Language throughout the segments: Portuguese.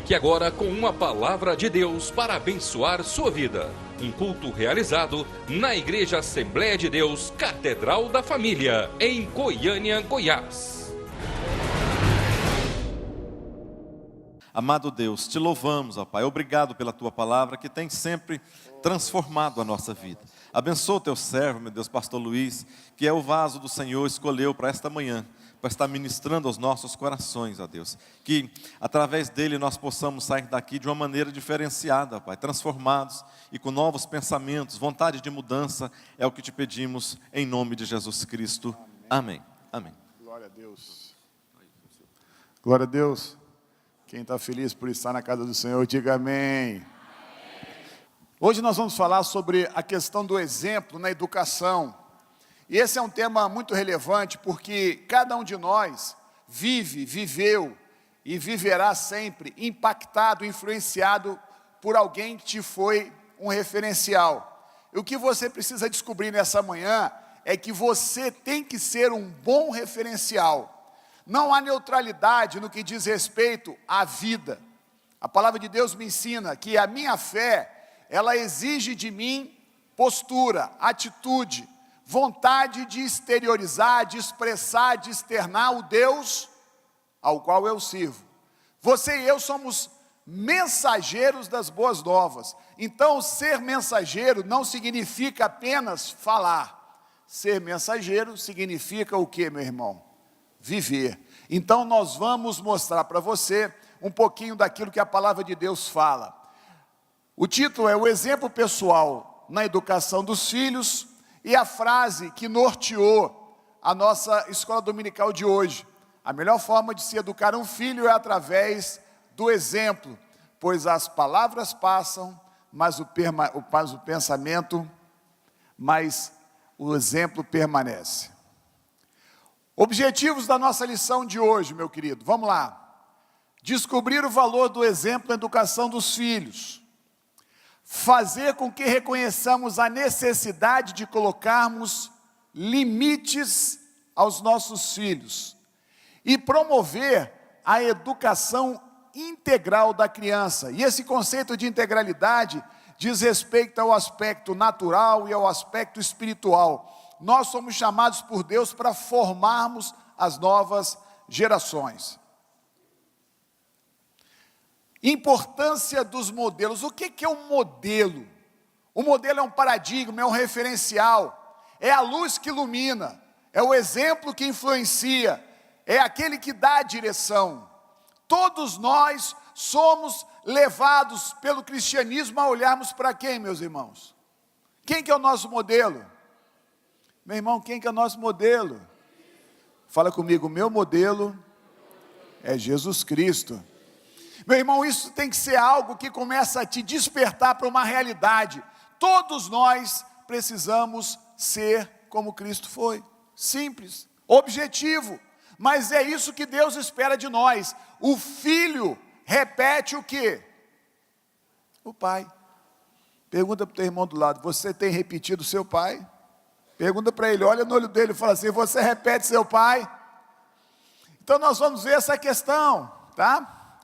Fique agora com uma palavra de Deus para abençoar sua vida. Um culto realizado na Igreja Assembleia de Deus, Catedral da Família, em Goiânia, Goiás. Amado Deus, te louvamos, ó Pai. Obrigado pela tua palavra que tem sempre transformado a nossa vida. Abençoa o teu servo, meu Deus, pastor Luiz, que é o vaso do Senhor, escolheu para esta manhã, para estar ministrando aos nossos corações, ó Deus. Que através dele nós possamos sair daqui de uma maneira diferenciada, ó Pai, transformados e com novos pensamentos, vontade de mudança, é o que te pedimos em nome de Jesus Cristo. Amém. Amém. Glória a Deus. Glória a Deus. Quem está feliz por estar na casa do Senhor, diga amém. Hoje nós vamos falar sobre a questão do exemplo na educação. E esse é um tema muito relevante, porque cada um de nós viveu e viverá sempre impactado, influenciado por alguém que te foi um referencial. E o que você precisa descobrir nessa manhã é que você tem que ser um bom referencial. Não há neutralidade no que diz respeito à vida. A palavra de Deus me ensina que a minha fé, ela exige de mim postura, atitude, vontade de exteriorizar, de expressar, de externar o Deus ao qual eu sirvo. Você e eu somos mensageiros das boas novas. Então, ser mensageiro não significa apenas falar. Ser mensageiro significa o que, meu irmão? Viver. Então nós vamos mostrar para você um pouquinho daquilo que a palavra de Deus fala. O título é o exemplo pessoal na educação dos filhos e a frase que norteou a nossa escola dominical de hoje. A melhor forma de se educar um filho é através do exemplo, pois as palavras passam, mas o pensamento, mas o exemplo permanece. Objetivos da nossa lição de hoje, meu querido, vamos lá. Descobrir o valor do exemplo na educação dos filhos. Fazer com que reconheçamos a necessidade de colocarmos limites aos nossos filhos. E promover a educação integral da criança. E esse conceito de integralidade diz respeito ao aspecto natural e ao aspecto espiritual. Nós somos chamados por Deus para formarmos as novas gerações. Importância dos modelos. O que é um modelo? O modelo é um paradigma, é um referencial, é a luz que ilumina, é o exemplo que influencia, é aquele que dá a direção. Todos nós somos levados pelo cristianismo a olharmos para quem, meus irmãos? Quem que é o nosso modelo? Meu irmão, quem que é o nosso modelo? Fala comigo, meu modelo é Jesus Cristo. Meu irmão, isso tem que ser algo que começa a te despertar para uma realidade. Todos nós precisamos ser como Cristo foi. Simples, objetivo. Mas é isso que Deus espera de nós. O filho repete o quê? O pai. Pergunta para o teu irmão do lado, você tem repetido o seu pai? Pergunta para ele, olha no olho dele e fala assim, você repete seu pai? Então nós vamos ver essa questão, tá?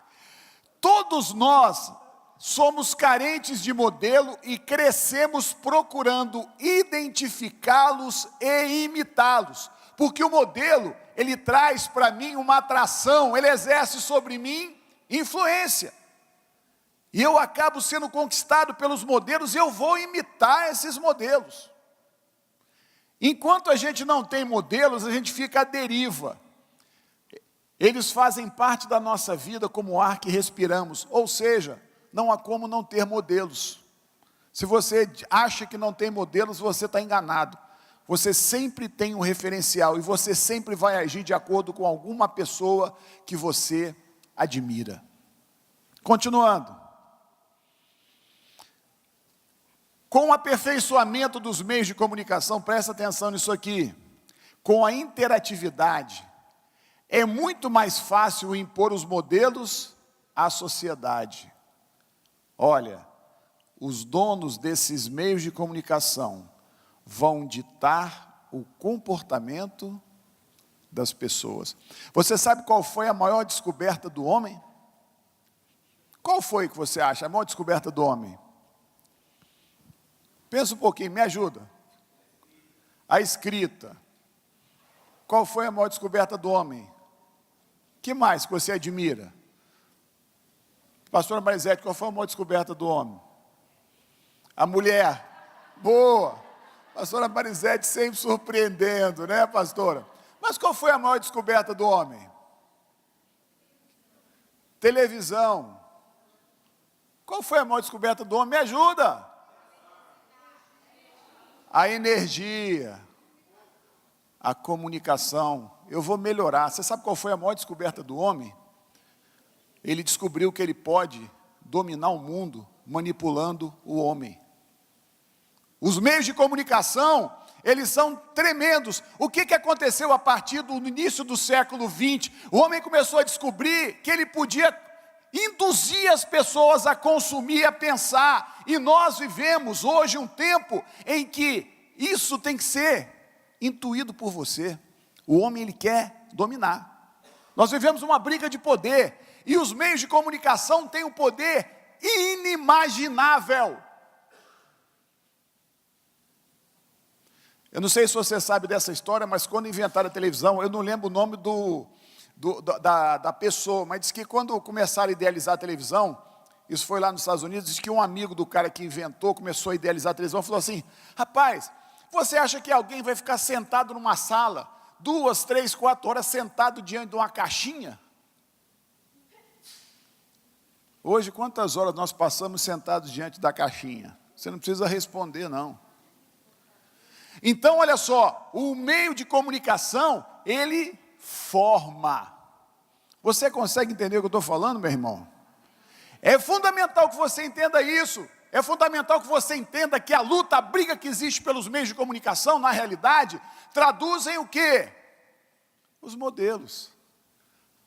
Todos nós somos carentes de modelo e crescemos procurando identificá-los e imitá-los. Porque o modelo, ele traz para mim uma atração, ele exerce sobre mim influência. E eu acabo sendo conquistado pelos modelos e eu vou imitar esses modelos. Enquanto a gente não tem modelos, a gente fica à deriva. Eles fazem parte da nossa vida como o ar que respiramos. Ou seja, não há como não ter modelos. Se você acha que não tem modelos, você está enganado. Você sempre tem um referencial e você sempre vai agir de acordo com alguma pessoa que você admira. Continuando. Com o aperfeiçoamento dos meios de comunicação, presta atenção nisso aqui, com a interatividade, é muito mais fácil impor os modelos à sociedade. Olha, os donos desses meios de comunicação vão ditar o comportamento das pessoas. Você sabe qual foi a maior descoberta do homem? Qual foi que você acha a maior descoberta do homem? Pensa um pouquinho, me ajuda. A escrita. Qual foi a maior descoberta do homem? Que mais que você admira? Pastora Marisete, qual foi a maior descoberta do homem? A mulher. Boa. Pastora Marisete sempre surpreendendo, né, pastora? Mas qual foi a maior descoberta do homem? Televisão. Qual foi a maior descoberta do homem? Me ajuda. A energia. A comunicação. Eu vou melhorar. Você sabe qual foi a maior descoberta do homem? Ele descobriu que ele pode dominar o mundo manipulando o homem. Os meios de comunicação, eles são tremendos. O que aconteceu a partir do início do século XX? O homem começou a descobrir que ele podia induzir as pessoas a consumir, a pensar. E nós vivemos hoje um tempo em que isso tem que ser intuído por você. O homem, ele quer dominar. Nós vivemos uma briga de poder. E os meios de comunicação têm um poder inimaginável. Eu não sei se você sabe dessa história, mas quando inventaram a televisão, eu não lembro o nome da pessoa, mas diz que quando começaram a idealizar a televisão, isso foi lá nos Estados Unidos, diz que um amigo do cara que inventou, começou a idealizar a televisão, falou assim: rapaz, você acha que alguém vai ficar sentado numa sala, 2, 3, 4 horas, sentado diante de uma caixinha? Hoje, quantas horas nós passamos sentados diante da caixinha? Você não precisa responder, não. Então, olha só, o meio de comunicação, ele forma. Você consegue entender o que eu estou falando, meu irmão? É fundamental que você entenda isso. É fundamental que você entenda que a luta, a briga que existe pelos meios de comunicação, na realidade, traduzem o quê? Os modelos.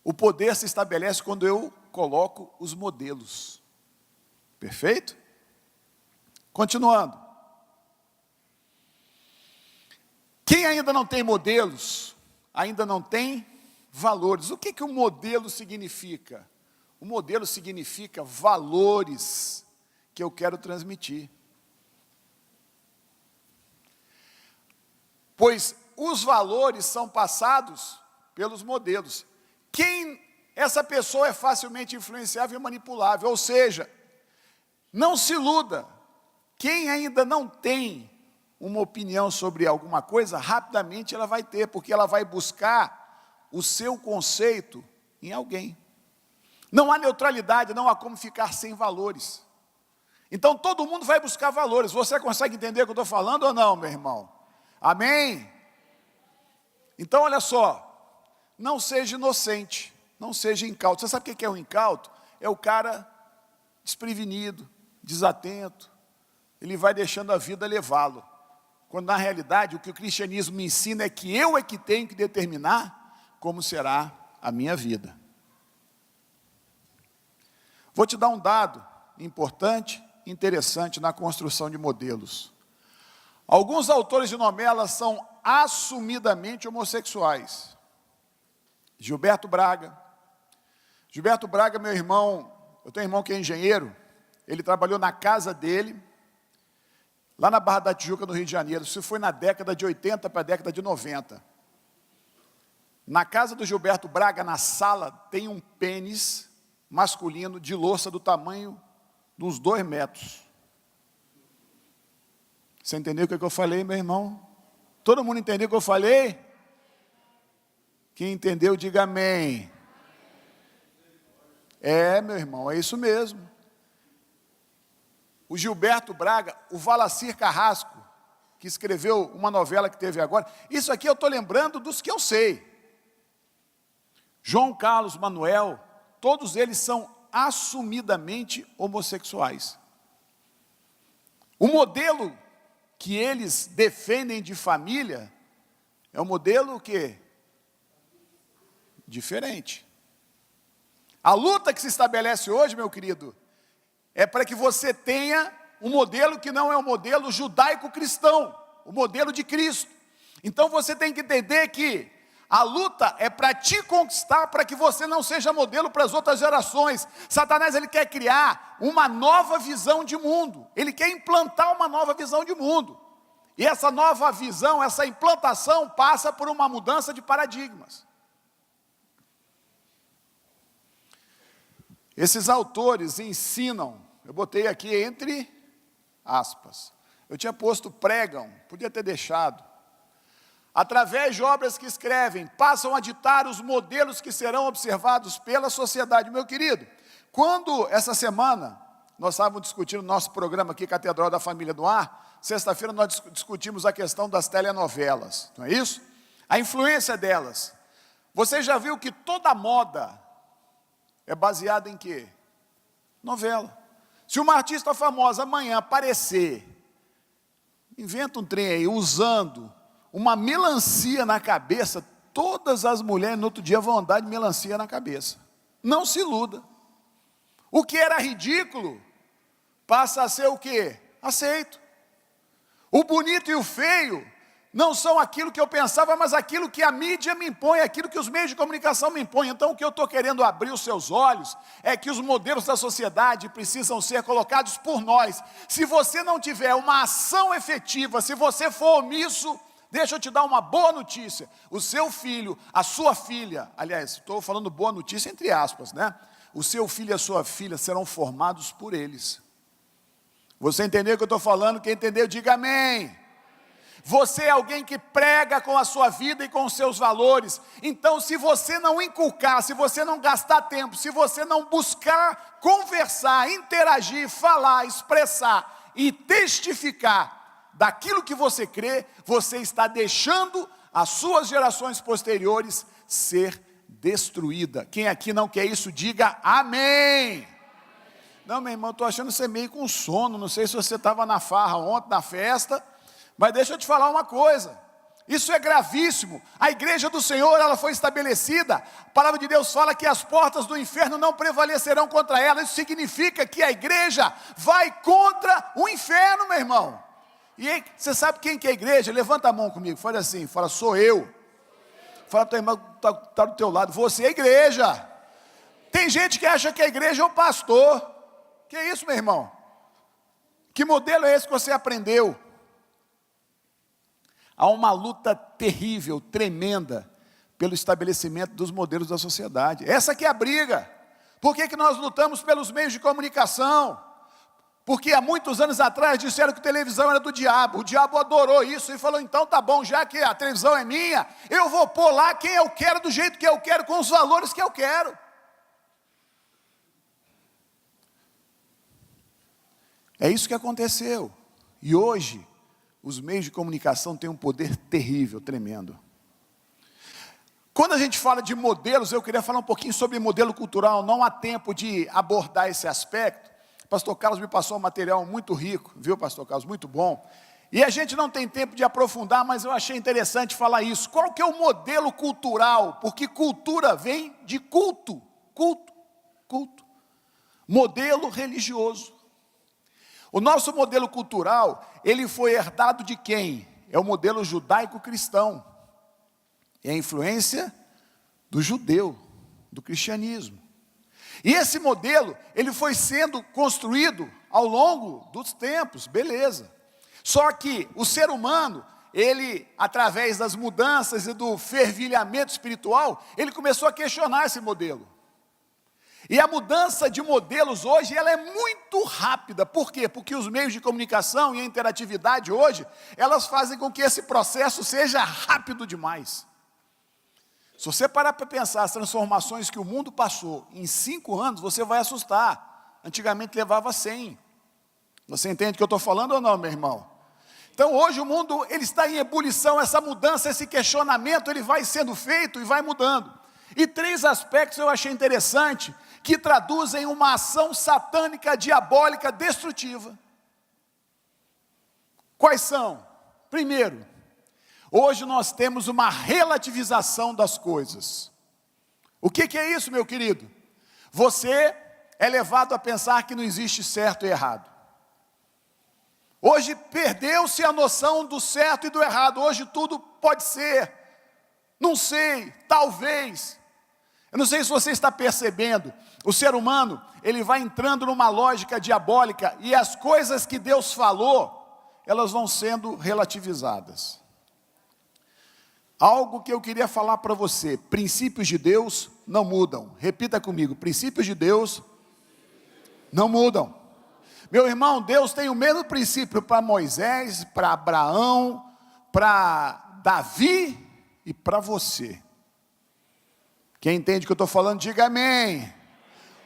O poder se estabelece quando eu coloco os modelos. Perfeito? Continuando. Quem ainda não tem modelos, ainda não tem valores. O que o modelo significa? O modelo significa valores que eu quero transmitir. Pois os valores são passados pelos modelos. Essa pessoa é facilmente influenciável e manipulável, ou seja, não se iluda. Quem ainda não tem uma opinião sobre alguma coisa, rapidamente ela vai ter, porque ela vai buscar o seu conceito em alguém. Não há neutralidade, não há como ficar sem valores. Então todo mundo vai buscar valores. Você consegue entender o que eu estou falando ou não, meu irmão? Amém? Então olha só, não seja inocente, não seja incauto. Você sabe o que é um incauto? É o cara desprevenido, desatento, ele vai deixando a vida levá-lo. Quando na realidade o que o cristianismo me ensina é que eu é que tenho que determinar como será a minha vida. Vou te dar um dado importante, interessante na construção de modelos. Alguns autores de novelas são assumidamente homossexuais. Gilberto Braga, meu irmão, eu tenho um irmão que é engenheiro, ele trabalhou na casa dele, lá na Barra da Tijuca, no Rio de Janeiro. Isso foi na década de 80 para a década de 90. Na casa do Gilberto Braga, na sala, tem um pênis masculino de louça do tamanho de uns 2 metros. Você entendeu o que eu falei, meu irmão? Todo mundo entendeu o que eu falei? Quem entendeu, diga amém. É, meu irmão, é isso mesmo. O Gilberto Braga, o Valacir Carrasco, que escreveu uma novela que teve agora, isso aqui eu estou lembrando dos que eu sei. João Carlos Manuel, todos eles são assumidamente homossexuais. O modelo que eles defendem de família é um modelo que diferente. A luta que se estabelece hoje, meu querido, é para que você tenha um modelo que não é um modelo judaico-cristão, o modelo de Cristo. Então você tem que entender que A luta é para te conquistar, para que você não seja modelo para as outras gerações. Satanás, ele quer criar uma nova visão de mundo. Ele quer implantar uma nova visão de mundo. E essa nova visão, essa implantação passa por uma mudança de paradigmas. Esses autores ensinam, eu botei aqui entre aspas, eu tinha posto pregam, podia ter deixado. Através de obras que escrevem, passam a ditar os modelos que serão observados pela sociedade. Meu querido, quando essa semana, nós estávamos discutindo no nosso programa aqui, Catedral da Família do Ar, sexta-feira nós discutimos a questão das telenovelas, não é isso? A influência delas. Você já viu que toda moda é baseada em quê? Novela. Se uma artista famosa amanhã aparecer, inventa um trem aí, usando uma melancia na cabeça, todas as mulheres no outro dia vão andar de melancia na cabeça. Não se iluda. O que era ridículo passa a ser o quê? Aceito. O bonito e o feio não são aquilo que eu pensava, mas aquilo que a mídia me impõe, aquilo que os meios de comunicação me impõem. Então o que eu estou querendo abrir os seus olhos é que os modelos da sociedade precisam ser colocados por nós. Se você não tiver uma ação efetiva, se você for omisso, deixa eu te dar uma boa notícia. O seu filho, a sua filha, aliás, estou falando boa notícia entre aspas, né? O seu filho e a sua filha serão formados por eles. Você entendeu o que eu estou falando? Quem entendeu, diga amém. Você é alguém que prega com a sua vida e com os seus valores. Então, se você não inculcar, se você não gastar tempo, se você não buscar conversar, interagir, falar, expressar e testificar daquilo que você crê, você está deixando as suas gerações posteriores ser destruída. Quem aqui não quer isso, diga amém. Não, meu irmão, estou achando você meio com sono. Não sei se você estava na farra ontem, na festa. Mas deixa eu te falar uma coisa, isso é gravíssimo. A igreja do Senhor, ela foi estabelecida, a palavra de Deus fala que as portas do inferno não prevalecerão contra ela. Isso significa que a igreja vai contra o inferno, meu irmão. E você sabe quem que é a igreja? Levanta a mão comigo, fala assim, fala, sou eu. Fala para o teu irmão que está do teu lado, você é a igreja. Tem gente que acha que a igreja é o pastor. Que isso, meu irmão? Que modelo é esse que você aprendeu? Há uma luta terrível, tremenda, pelo estabelecimento dos modelos da sociedade. Essa que é a briga. Por que nós lutamos pelos meios de comunicação? Porque há muitos anos atrás disseram que a televisão era do diabo. O diabo adorou isso e falou, então tá bom, já que a televisão é minha, eu vou pôr lá quem eu quero, do jeito que eu quero, com os valores que eu quero. É isso que aconteceu. E hoje, os meios de comunicação têm um poder terrível, tremendo. Quando a gente fala de modelos, eu queria falar um pouquinho sobre modelo cultural. Não há tempo de abordar esse aspecto. O pastor Carlos me passou um material muito rico, viu, pastor Carlos? Muito bom. E a gente não tem tempo de aprofundar, mas eu achei interessante falar isso. Qual que é o modelo cultural? Porque cultura vem de culto. Culto. Modelo religioso. O nosso modelo cultural, ele foi herdado de quem? É o modelo judaico-cristão. É a influência do judeu, do cristianismo. E esse modelo, ele foi sendo construído ao longo dos tempos, beleza. Só que o ser humano, ele, através das mudanças e do fervilhamento espiritual, ele começou a questionar esse modelo. E a mudança de modelos hoje, ela é muito rápida. Por quê? Porque os meios de comunicação e a interatividade hoje, elas fazem com que esse processo seja rápido demais. Se você parar para pensar as transformações que o mundo passou em 5 anos, você vai assustar. Antigamente levava 100. Você entende o que eu estou falando ou não, meu irmão? Então hoje o mundo, ele está em ebulição, essa mudança, esse questionamento, ele vai sendo feito e vai mudando. E 3 aspectos eu achei interessante, que traduzem uma ação satânica, diabólica, destrutiva. Quais são? Primeiro, hoje nós temos uma relativização das coisas. O que é isso, meu querido? Você é levado a pensar que não existe certo e errado. Hoje perdeu-se a noção do certo e do errado. Hoje tudo pode ser. Não sei, talvez. Eu não sei se você está percebendo, o ser humano, ele vai entrando numa lógica diabólica e as coisas que Deus falou, elas vão sendo relativizadas. Algo que eu queria falar para você, princípios de Deus não mudam. Repita comigo, princípios de Deus não mudam. Meu irmão, Deus tem o mesmo princípio para Moisés, para Abraão, para Davi e para você. Quem entende o que eu estou falando, diga amém.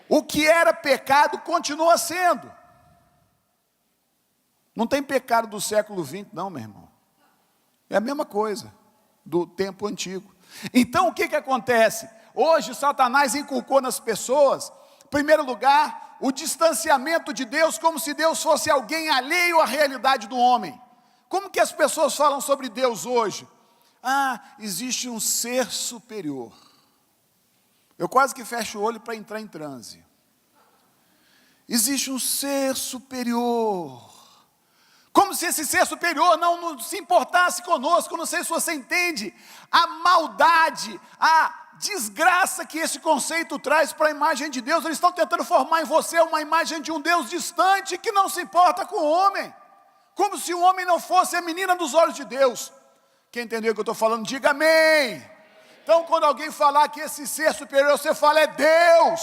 O que era pecado continua sendo. Não tem pecado do século XX, não, meu irmão. É a mesma coisa do tempo antigo. Então o que acontece? Hoje Satanás inculcou nas pessoas, em primeiro lugar, o distanciamento de Deus, como se Deus fosse alguém alheio à realidade do homem. Como que as pessoas falam sobre Deus hoje? Ah, existe um ser superior. Eu quase que fecho o olho para entrar em transe. Existe um ser superior. Como se esse ser superior não se importasse conosco. Eu não sei se você entende a maldade, a desgraça que esse conceito traz para a imagem de Deus. Eles estão tentando formar em você uma imagem de um Deus distante que não se importa com o homem. Como se o homem não fosse a menina dos olhos de Deus. Quem entendeu o que eu estou falando, diga amém. Então quando alguém falar que esse ser superior, você fala é Deus.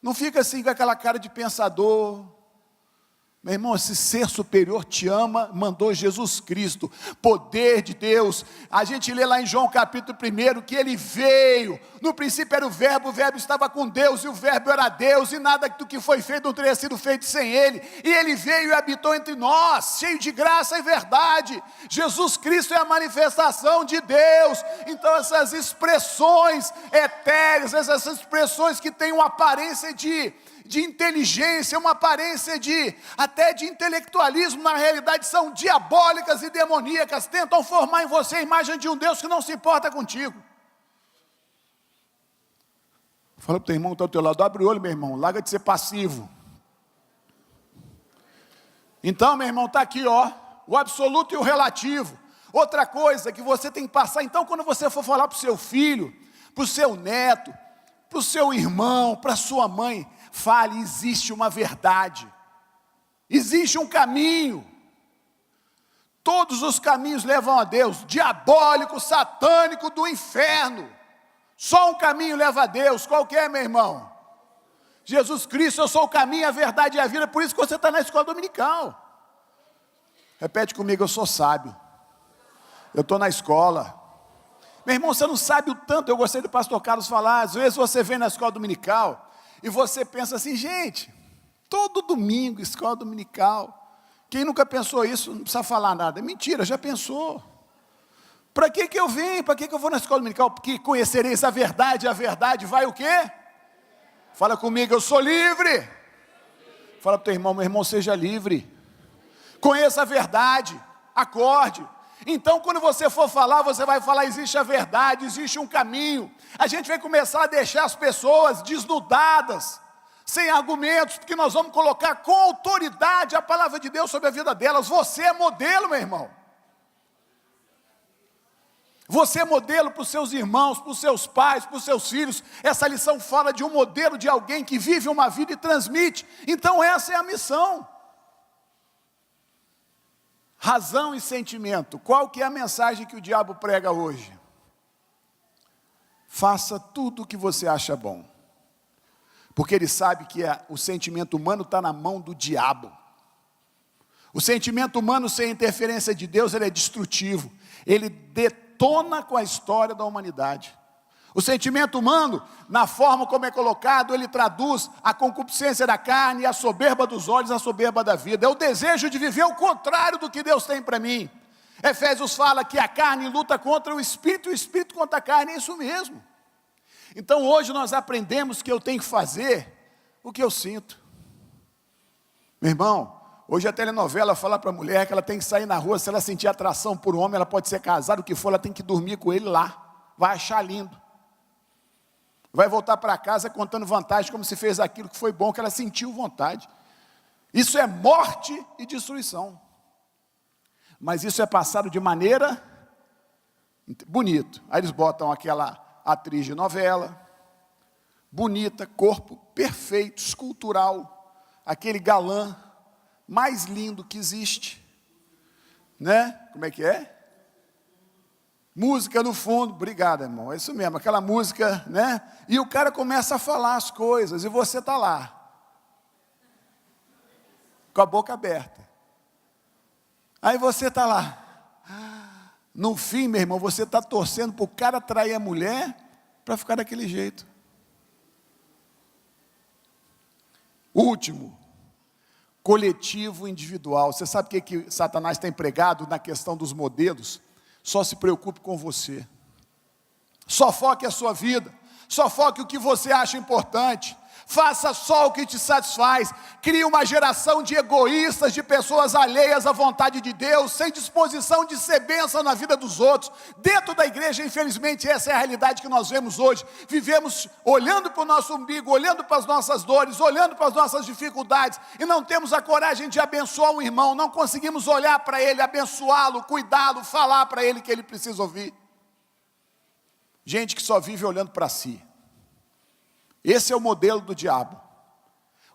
Não fica assim com aquela cara de pensador. Meu irmão, esse ser superior te ama, mandou Jesus Cristo, poder de Deus. A gente lê lá em João capítulo 1, que ele veio, no princípio era o verbo estava com Deus, e o verbo era Deus, e nada do que foi feito não teria sido feito sem ele. E ele veio e habitou entre nós, cheio de graça e verdade. Jesus Cristo é a manifestação de Deus. Então essas expressões etéreas, essas expressões que têm uma aparência de inteligência, uma aparência até de intelectualismo, na realidade são diabólicas e demoníacas, tentam formar em você a imagem de um Deus que não se importa contigo. Fala para o teu irmão que está ao teu lado, abre o olho, meu irmão, larga de ser passivo. Então, meu irmão, está aqui, ó, o absoluto e o relativo. Outra coisa que você tem que passar, então, quando você for falar para o seu filho, para o seu neto, para o seu irmão, para a sua mãe, fale, existe uma verdade, existe um caminho, todos os caminhos levam a Deus, diabólico, satânico, do inferno, só um caminho leva a Deus, qual que é, meu irmão? Jesus Cristo, eu sou o caminho, a verdade e a vida, por isso que você está na escola dominical. Repete comigo, eu sou sábio, eu estou na escola. Meu irmão, você não sabe o tanto, eu gostei do pastor Carlos falar, às vezes você vem na escola dominical, e você pensa assim, gente, todo domingo, escola dominical, quem nunca pensou isso, não precisa falar nada, é mentira, já pensou. Para que eu venho, para que eu vou na escola dominical? Porque conhecereis a verdade vai o quê? Fala comigo, eu sou livre. Fala para o teu irmão, meu irmão, seja livre. Conheça a verdade, acorde. Então quando você for falar, você vai falar, existe a verdade, existe um caminho. A gente vai começar a deixar as pessoas desnudadas, sem argumentos, porque nós vamos colocar com autoridade a palavra de Deus sobre a vida delas. Você é modelo, meu irmão. Você é modelo para os seus irmãos, para os seus pais, para os seus filhos. Essa lição fala de um modelo de alguém que vive uma vida e transmite. Então essa é a missão. Razão e sentimento. Qual que é a mensagem que o diabo prega hoje? Faça tudo o que você acha bom. Porque ele sabe que o sentimento humano está na mão do diabo. O sentimento humano sem interferência de Deus, ele é destrutivo. Ele detona com a história da humanidade. O sentimento humano, na forma como é colocado, ele traduz a concupiscência da carne, a soberba dos olhos, a soberba da vida. É o desejo de viver o contrário do que Deus tem para mim. Efésios fala que a carne luta contra o espírito contra a carne, é isso mesmo. Então hoje nós aprendemos que eu tenho que fazer o que eu sinto. Meu irmão, hoje a telenovela fala para a mulher que ela tem que sair na rua, se ela sentir atração por um homem, ela pode ser casada, o que for, ela tem que dormir com ele lá, vai achar lindo. Vai voltar para casa contando vantagem, como se fez aquilo que foi bom, que ela sentiu vontade. Isso é morte e destruição. Mas isso é passado de maneira Bonito. Aí eles botam aquela atriz de novela, bonita, corpo perfeito, escultural, aquele galã mais lindo que existe, né? Como é que é? Música no fundo, obrigado, irmão, é isso mesmo, aquela música, né? E o cara começa a falar as coisas, e você está lá, com a boca aberta. Aí você está lá. No fim, meu irmão, você está torcendo para o cara trair a mulher, para ficar daquele jeito. Último, coletivo individual. Você sabe o que Satanás tem pregado na questão dos modelos? Só se preocupe com você. Só foque a sua vida. Só foque o que você acha importante. Faça só o que te satisfaz. Crie uma geração de egoístas, de pessoas alheias à vontade de Deus, sem disposição de ser bênção na vida dos outros. Dentro da igreja, infelizmente, essa é a realidade que nós vemos hoje. Vivemos olhando para o nosso umbigo, olhando para as nossas dores, olhando para as nossas dificuldades, e não temos a coragem de abençoar um irmão, não conseguimos olhar para ele, abençoá-lo, cuidá-lo, falar para ele que ele precisa ouvir. Gente que só vive olhando para si. Esse é o modelo do diabo.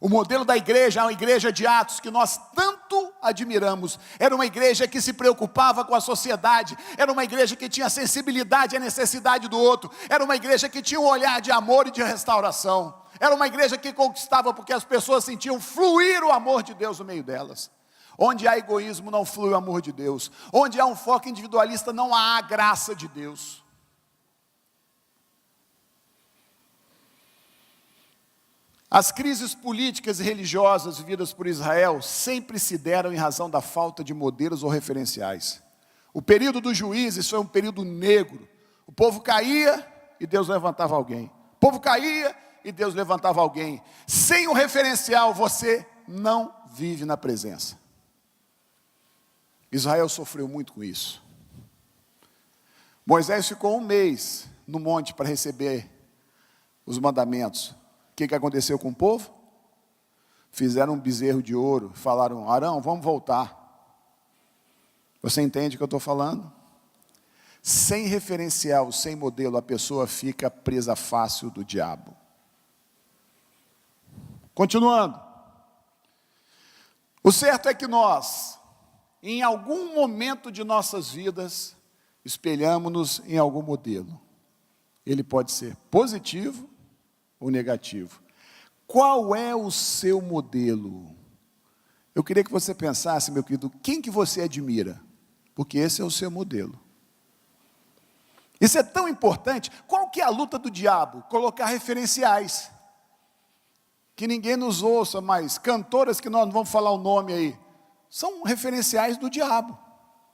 O modelo da igreja, a igreja de Atos, que nós tanto admiramos, era uma igreja que se preocupava com a sociedade, era uma igreja que tinha sensibilidade à necessidade do outro, era uma igreja que tinha um olhar de amor e de restauração, era uma igreja que conquistava porque as pessoas sentiam fluir o amor de Deus no meio delas. Onde há egoísmo não flui o amor de Deus, onde há um foco individualista não há a graça de Deus. As crises políticas e religiosas vividas por Israel sempre se deram em razão da falta de modelos ou referenciais. O período dos juízes foi um período negro. O povo caía e Deus levantava alguém. O povo caía e Deus levantava alguém. Sem o referencial, você não vive na presença. Israel sofreu muito com isso. Moisés ficou 1 mês no monte para receber os mandamentos. O que aconteceu com o povo? Fizeram um bezerro de ouro, falaram: Arão, vamos voltar. Você entende o que eu estou falando? Sem referencial, sem modelo, a pessoa fica presa fácil do diabo. Continuando. O certo é que nós, em algum momento de nossas vidas, espelhamos-nos em algum modelo. Ele pode ser positivo ou negativo. Qual é o seu modelo? Eu queria que você pensasse, meu querido, quem que você admira? Porque esse é o seu modelo. Isso é tão importante. Qual que é a luta do diabo? Colocar referenciais. Que ninguém nos ouça, mas cantoras que nós não vamos falar o nome aí, são referenciais do diabo.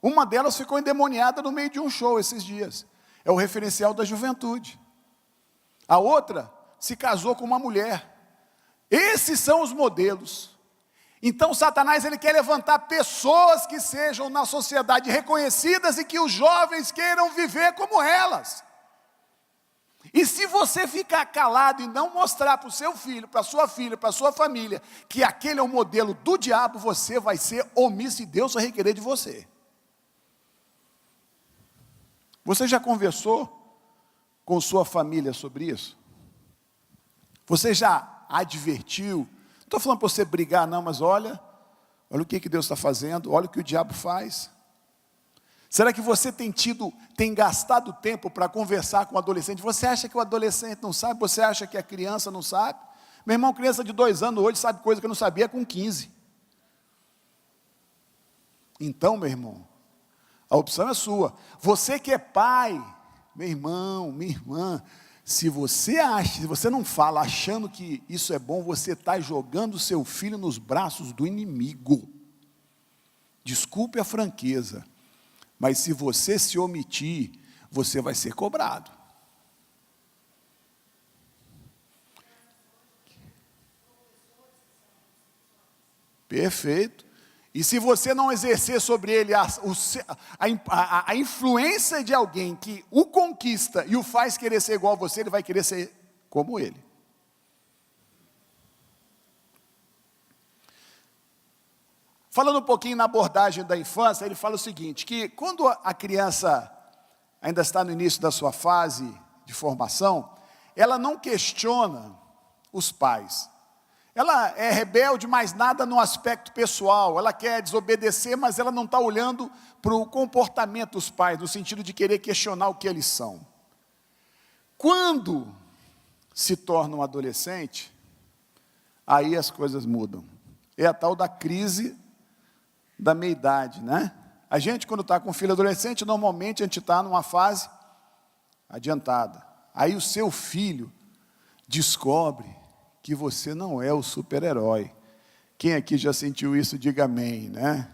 Uma delas ficou endemoniada no meio de um show esses dias. É o referencial da juventude. A outra se casou com uma mulher. Esses são os modelos. Então Satanás, ele quer levantar pessoas que sejam na sociedade reconhecidas e que os jovens queiram viver como elas. E se você ficar calado e não mostrar para o seu filho, para a sua filha, para a sua família, que aquele é o modelo do diabo, você vai ser omisso e Deus vai requerer de você. Você já conversou com sua família sobre isso? Você já advertiu? Não estou falando para você brigar não, mas olha o que Deus está fazendo, olha o que o diabo faz. Será que você tem gastado tempo para conversar com o adolescente? Você acha que o adolescente não sabe? Você acha que a criança não sabe? Meu irmão, criança de 2 anos hoje sabe coisa que eu não sabia com 15. Então, meu irmão, a opção é sua. Você que é pai, meu irmão, minha irmã, se você não fala achando que isso é bom, você está jogando seu filho nos braços do inimigo. Desculpe a franqueza, mas se você se omitir, você vai ser cobrado. Perfeito. E se você não exercer sobre ele a influência de alguém que o conquista e o faz querer ser igual a você, ele vai querer ser como ele. Falando um pouquinho na abordagem da infância, ele fala o seguinte, que quando a criança ainda está no início da sua fase de formação, ela não questiona os pais. Ela é rebelde, mas nada no aspecto pessoal. Ela quer desobedecer, mas ela não está olhando para o comportamento dos pais, no sentido de querer questionar o que eles são. Quando se torna um adolescente, aí as coisas mudam. É a tal da crise da meia-idade, né? A gente, quando está com filho adolescente, normalmente a gente está numa fase adiantada. Aí o seu filho descobre que você não é o super-herói. Quem aqui já sentiu isso, diga amém, né?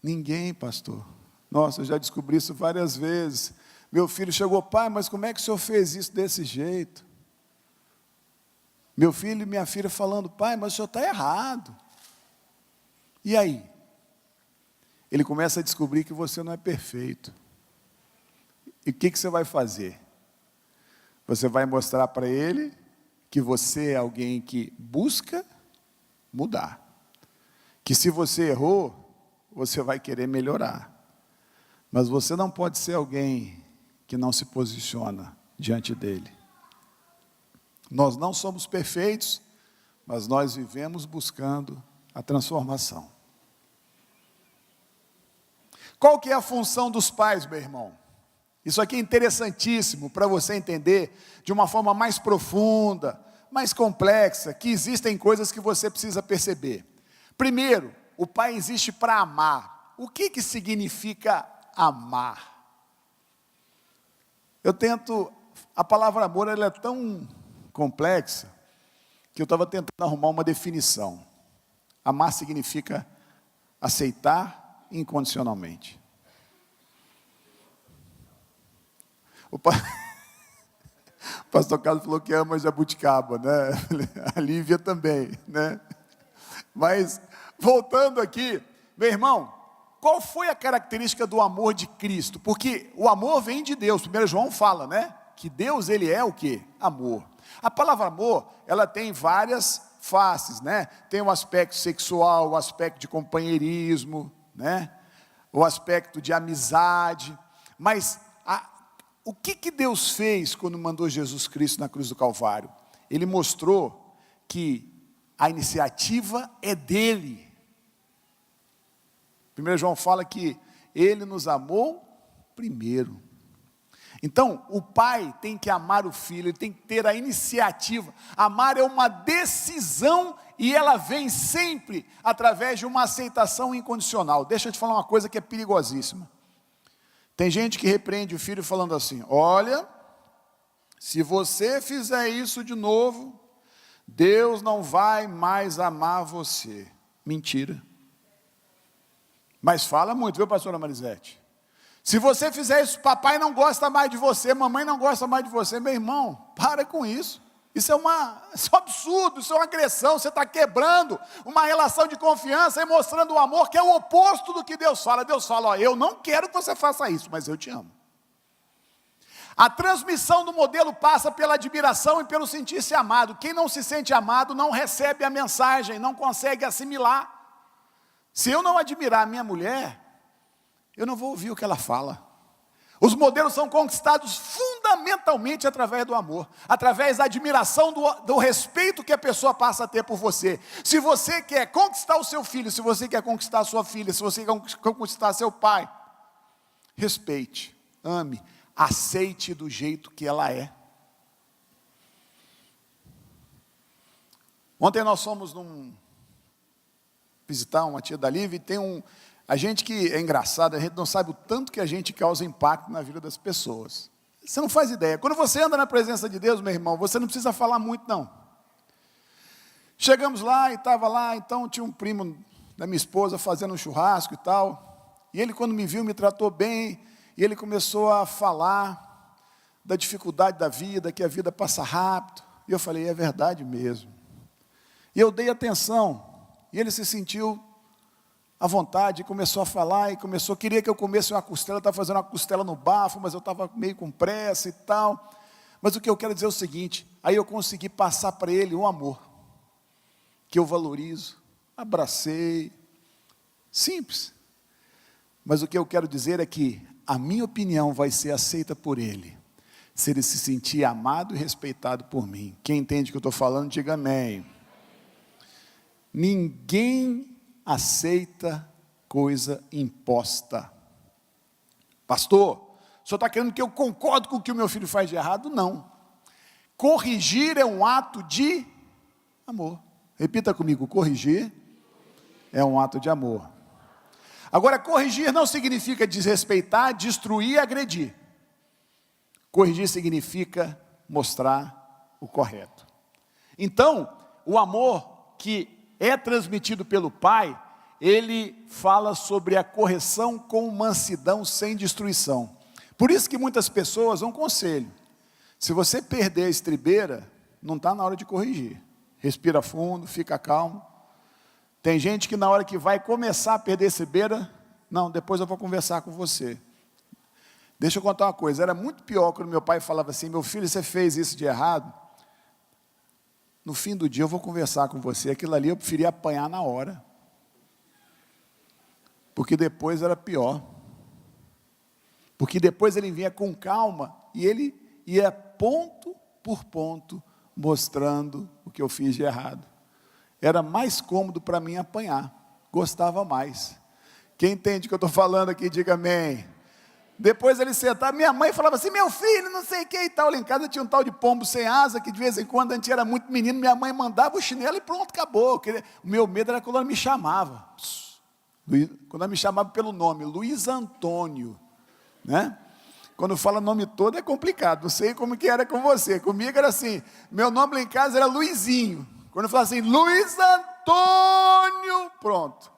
Ninguém, pastor. Nossa, eu já descobri isso várias vezes. Meu filho chegou, pai, mas como é que o senhor fez isso desse jeito? Meu filho e minha filha falando, pai, mas o senhor está errado. E aí? Ele começa a descobrir que você não é perfeito. E o que você vai fazer? Você vai mostrar para ele que você é alguém que busca mudar. Que se você errou, você vai querer melhorar. Mas você não pode ser alguém que não se posiciona diante dele. Nós não somos perfeitos, mas nós vivemos buscando a transformação. Qual que é a função dos pais, meu irmão? Isso aqui é interessantíssimo para você entender de uma forma mais profunda, mais complexa, que existem coisas que você precisa perceber. Primeiro, o pai existe para amar. O que significa amar? A palavra amor ela é tão complexa, que eu estava tentando arrumar uma definição. Amar significa aceitar incondicionalmente. O pastor Carlos falou que ama jabuticaba, né? A Lívia também, né? Mas, voltando aqui, meu irmão, qual foi a característica do amor de Cristo? Porque o amor vem de Deus. 1 João fala, né? Que Deus, ele é o quê? Amor. A palavra amor, ela tem várias faces, né? Tem o aspecto sexual, o aspecto de companheirismo, né? O aspecto de amizade. Mas o que Deus fez quando mandou Jesus Cristo na cruz do Calvário? Ele mostrou que a iniciativa é dele. 1 João fala que ele nos amou primeiro. Então, o pai tem que amar o filho, ele tem que ter a iniciativa. Amar é uma decisão e ela vem sempre através de uma aceitação incondicional. Deixa eu te falar uma coisa que é perigosíssima. Tem gente que repreende o filho falando assim, olha, se você fizer isso de novo, Deus não vai mais amar você. Mentira. Mas fala muito, viu, pastora Marisete? Se você fizer isso, papai não gosta mais de você, mamãe não gosta mais de você. Meu irmão, para com isso. Isso é um absurdo, isso é uma agressão. Você está quebrando uma relação de confiança e mostrando o amor, que é o oposto do que Deus fala. Deus fala, ó, eu não quero que você faça isso, mas eu te amo. A transmissão do modelo passa pela admiração e pelo sentir-se amado. Quem não se sente amado não recebe a mensagem, não consegue assimilar. Se eu não admirar a minha mulher, eu não vou ouvir o que ela fala. Os modelos são conquistados fundamentalmente através do amor, através da admiração, do respeito que a pessoa passa a ter por você. Se você quer conquistar o seu filho, se você quer conquistar a sua filha, se você quer conquistar seu pai, respeite, ame, aceite do jeito que ela é. Ontem nós fomos visitar uma tia da Lívia e tem a gente que é engraçado, a gente não sabe o tanto que a gente causa impacto na vida das pessoas. Você não faz ideia. Quando você anda na presença de Deus, meu irmão, você não precisa falar muito, não. Chegamos lá e estava lá, então tinha um primo da minha esposa fazendo um churrasco e tal. E ele, quando me viu, me tratou bem. E ele começou a falar da dificuldade da vida, que a vida passa rápido. E eu falei, é verdade mesmo. E eu dei atenção. E ele se sentiu à vontade, começou a falar, queria que eu comesse uma costela, estava fazendo uma costela no bafo, mas eu estava meio com pressa e tal. Mas o que eu quero dizer é o seguinte, aí eu consegui passar para ele um amor, que eu valorizo, abracei, simples. Mas o que eu quero dizer é que a minha opinião vai ser aceita por ele, se ele se sentir amado e respeitado por mim. Quem entende o que eu estou falando, diga amém. Ninguém aceita coisa imposta. Pastor, o senhor está querendo que eu concorde com o que o meu filho faz de errado? Não. Corrigir é um ato de amor. Repita comigo, corrigir é um ato de amor. Agora, corrigir não significa desrespeitar, destruir e agredir. Corrigir significa mostrar o correto. Então, o amor que é transmitido pelo pai, ele fala sobre a correção com mansidão, sem destruição. Por isso que muitas pessoas, um conselho, se você perder a estribeira, não está na hora de corrigir. Respira fundo, fica calmo. Tem gente que na hora que vai começar a perder a estribeira, não, depois eu vou conversar com você. Deixa eu contar uma coisa, era muito pior quando meu pai falava assim, meu filho, você fez isso de errado, no fim do dia eu vou conversar com você, aquilo ali eu preferia apanhar na hora, porque depois era pior, porque depois ele vinha com calma, e ele ia ponto por ponto, mostrando o que eu fiz de errado. Era mais cômodo para mim apanhar, gostava mais. Quem entende o que eu estou falando aqui, diga amém. Depois ele sentava, minha mãe falava assim, meu filho, não sei o que e tal. Lá em casa tinha um tal de pombo sem asa, que de vez em quando a gente era muito menino, minha mãe mandava o chinelo e pronto, acabou. O meu medo era quando ela me chamava. Quando ela me chamava pelo nome, Luiz Antônio, né? Quando fala nome todo é complicado, não sei como que era com você. Comigo era assim, meu nome lá em casa era Luizinho. Quando eu falava assim, Luiz Antônio, pronto.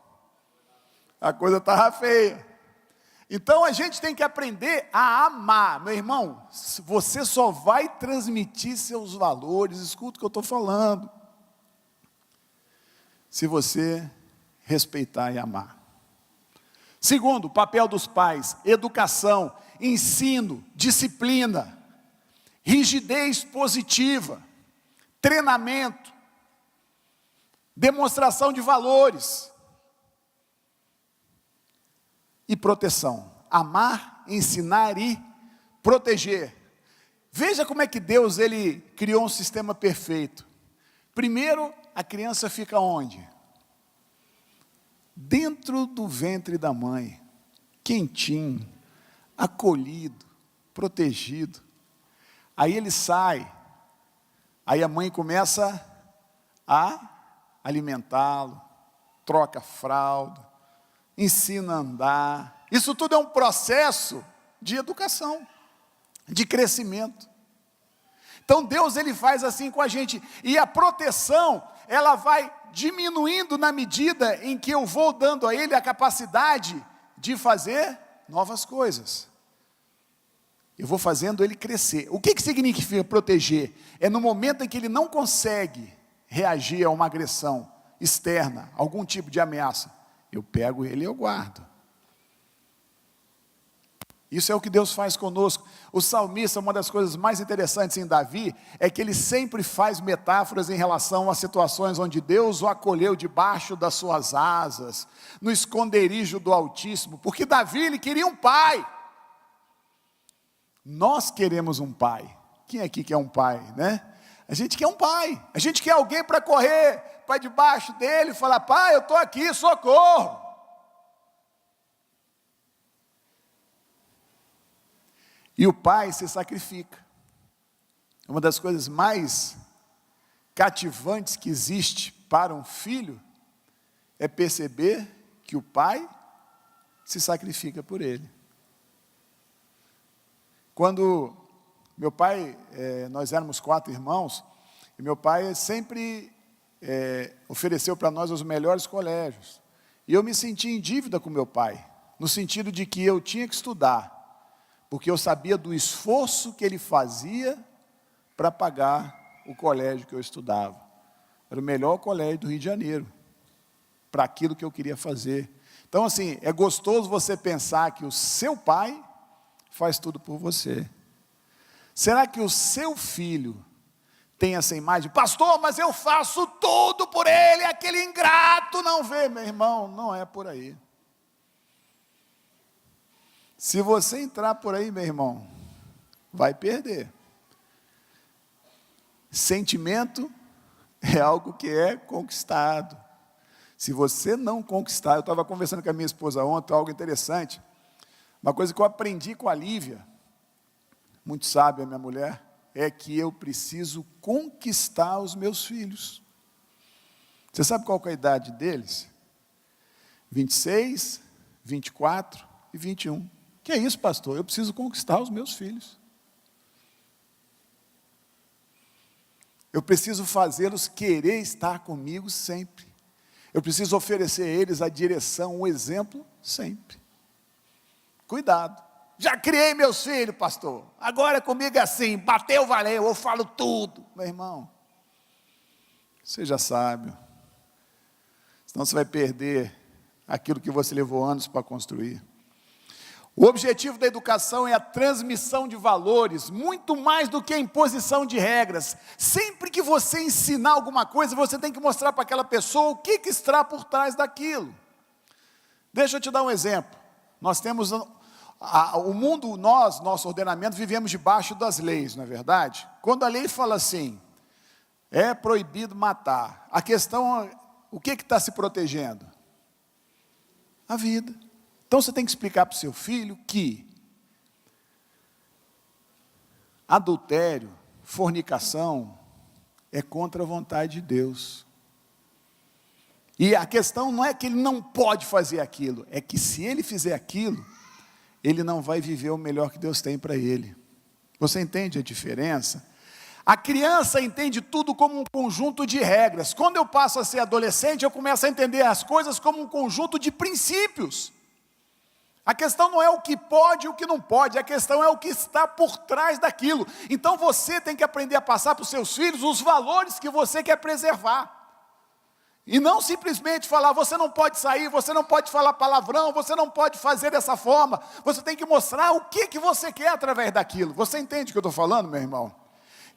A coisa estava feia. Então a gente tem que aprender a amar. Meu irmão, você só vai transmitir seus valores, escuta o que eu estou falando, se você respeitar e amar. Segundo, o papel dos pais, educação, ensino, disciplina, rigidez positiva, treinamento, demonstração de valores e proteção. Amar, ensinar e proteger. Veja como é que Deus ele criou um sistema perfeito. Primeiro, a criança fica onde? Dentro do ventre da mãe, quentinho, acolhido, protegido. Aí ele sai, aí a mãe começa a alimentá-lo, troca a fralda, ensina a andar. Isso tudo é um processo de educação, de crescimento. Então Deus ele faz assim com a gente, e a proteção, ela vai diminuindo na medida em que eu vou dando a ele a capacidade de fazer novas coisas. Eu vou fazendo ele crescer. O que significa proteger? É no momento em que ele não consegue reagir a uma agressão externa, algum tipo de ameaça, eu pego ele e eu guardo. Isso é o que Deus faz conosco. O salmista, uma das coisas mais interessantes em Davi, é que ele sempre faz metáforas em relação a situações onde Deus o acolheu debaixo das suas asas, no esconderijo do Altíssimo, porque Davi, ele queria um pai. Nós queremos um pai. Quem aqui quer um pai, né? A gente quer um pai, a gente quer alguém para correr para debaixo dele e falar, pai, eu estou aqui, socorro. E o pai se sacrifica. Uma das coisas mais cativantes que existe para um filho é perceber que o pai se sacrifica por ele. Quando meu pai, nós éramos 4 irmãos, e meu pai sempre ofereceu para nós os melhores colégios. E eu me senti em dívida com meu pai, no sentido de que eu tinha que estudar, porque eu sabia do esforço que ele fazia para pagar o colégio que eu estudava. Era o melhor colégio do Rio de Janeiro, para aquilo que eu queria fazer. Então, assim, é gostoso você pensar que o seu pai faz tudo por você. Será que o seu filho tem essa imagem? Pastor, mas eu faço tudo por ele, aquele ingrato não vê. Meu irmão, não é por aí. Se você entrar por aí, meu irmão, vai perder. Sentimento é algo que é conquistado. Se você não conquistar, eu estava conversando com a minha esposa ontem, algo interessante, uma coisa que eu aprendi com a Lívia, muito sábia minha mulher, é que eu preciso conquistar os meus filhos. Você sabe qual que é a idade deles? 26, 24 e 21. Que é isso, pastor? Eu preciso conquistar os meus filhos. Eu preciso fazê-los querer estar comigo sempre. Eu preciso oferecer a eles a direção, o exemplo sempre. Cuidado. Já criei meus filhos, pastor. Agora comigo é assim, bateu, valeu, eu falo tudo. Meu irmão, seja sábio. Senão você vai perder aquilo que você levou anos para construir. O objetivo da educação é a transmissão de valores, muito mais do que a imposição de regras. Sempre que você ensinar alguma coisa, você tem que mostrar para aquela pessoa o que está por trás daquilo. Deixa eu te dar um exemplo. Nós temos o mundo, nosso ordenamento, vivemos debaixo das leis, não é verdade? Quando a lei fala assim, é proibido matar, a questão é, o que está se protegendo? A vida. Então você tem que explicar para o seu filho que adultério, fornicação, é contra a vontade de Deus. E a questão não é que ele não pode fazer aquilo, é que se ele fizer aquilo, ele não vai viver o melhor que Deus tem para ele. Você entende a diferença? A criança entende tudo como um conjunto de regras. Quando eu passo a ser adolescente, eu começo a entender as coisas como um conjunto de princípios. A questão não é o que pode e o que não pode, a questão é o que está por trás daquilo. Então você tem que aprender a passar para os seus filhos os valores que você quer preservar. E não simplesmente falar, você não pode sair, você não pode falar palavrão, você não pode fazer dessa forma. Você tem que mostrar o que você quer através daquilo. Você entende o que eu estou falando, meu irmão?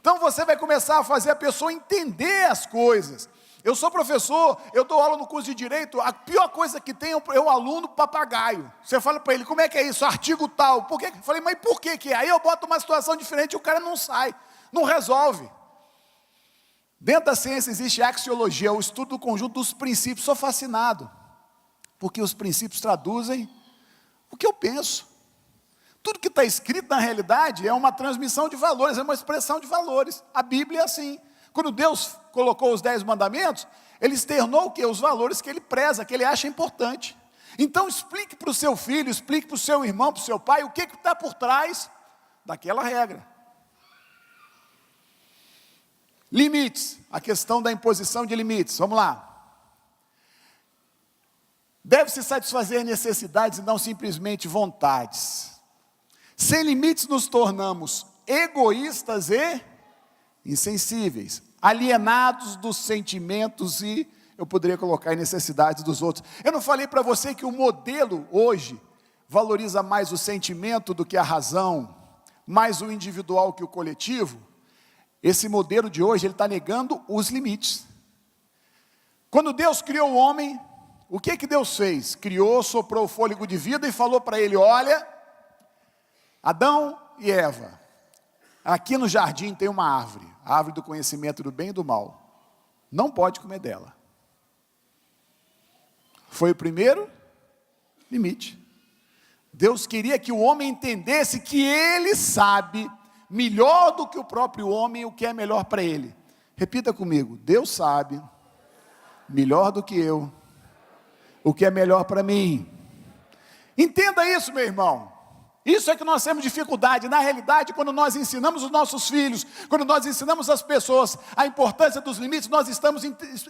Então você vai começar a fazer a pessoa entender as coisas. Eu sou professor, eu dou aula no curso de Direito, a pior coisa que tem é o aluno papagaio. Você fala para ele, como é que é isso? Artigo tal. Por quê? Eu falei, mas por que é? Aí eu boto uma situação diferente e o cara não sai, não resolve. Dentro da ciência existe a axiologia, o estudo do conjunto dos princípios. Sou fascinado, porque os princípios traduzem o que eu penso. Tudo que está escrito na realidade é uma transmissão de valores, é uma expressão de valores. A Bíblia é assim. Quando Deus colocou os 10 mandamentos, Ele externou o quê? Os valores que Ele preza, que Ele acha importante. Então explique para o seu filho, explique para o seu irmão, para o seu pai, o que está por trás daquela regra. Limites, a questão da imposição de limites, vamos lá. Deve-se satisfazer necessidades e não simplesmente vontades. Sem limites nos tornamos egoístas e insensíveis, alienados dos sentimentos e, eu poderia colocar, necessidades dos outros. Eu não falei para você que o modelo hoje valoriza mais o sentimento do que a razão, mais o individual que o coletivo? Esse modelo de hoje, ele está negando os limites. Quando Deus criou o homem, o que Deus fez? Criou, soprou o fôlego de vida e falou para ele, olha, Adão e Eva, aqui no jardim tem uma árvore, a árvore do conhecimento do bem e do mal. Não pode comer dela. Foi o primeiro limite. Deus queria que o homem entendesse que ele sabe melhor do que o próprio homem o que é melhor para ele. Repita comigo, Deus sabe melhor do que eu o que é melhor para mim. Entenda isso, meu irmão. Isso é que nós temos dificuldade. Na realidade, quando nós ensinamos os nossos filhos, quando nós ensinamos as pessoas a importância dos limites, nós estamos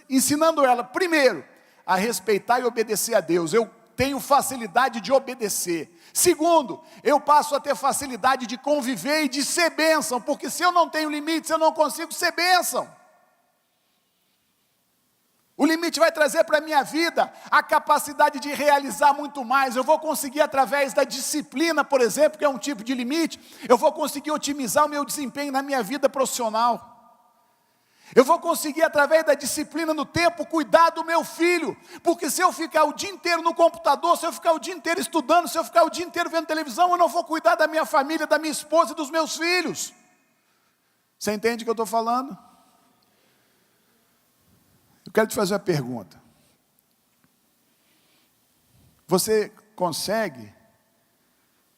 ensinando ela, primeiro, a respeitar e obedecer a Deus. Eu tenho facilidade de obedecer. Segundo, eu passo a ter facilidade de conviver e de ser bênção, porque se eu não tenho limites, eu não consigo ser bênção. O limite vai trazer para a minha vida a capacidade de realizar muito mais. Eu vou conseguir, através da disciplina, por exemplo, que é um tipo de limite, eu vou conseguir otimizar o meu desempenho na minha vida profissional. Eu vou conseguir, através da disciplina no tempo, cuidar do meu filho. Porque se eu ficar o dia inteiro no computador, se eu ficar o dia inteiro estudando, se eu ficar o dia inteiro vendo televisão, eu não vou cuidar da minha família, da minha esposa e dos meus filhos. Você entende o que eu estou falando? Eu quero te fazer uma pergunta. Você consegue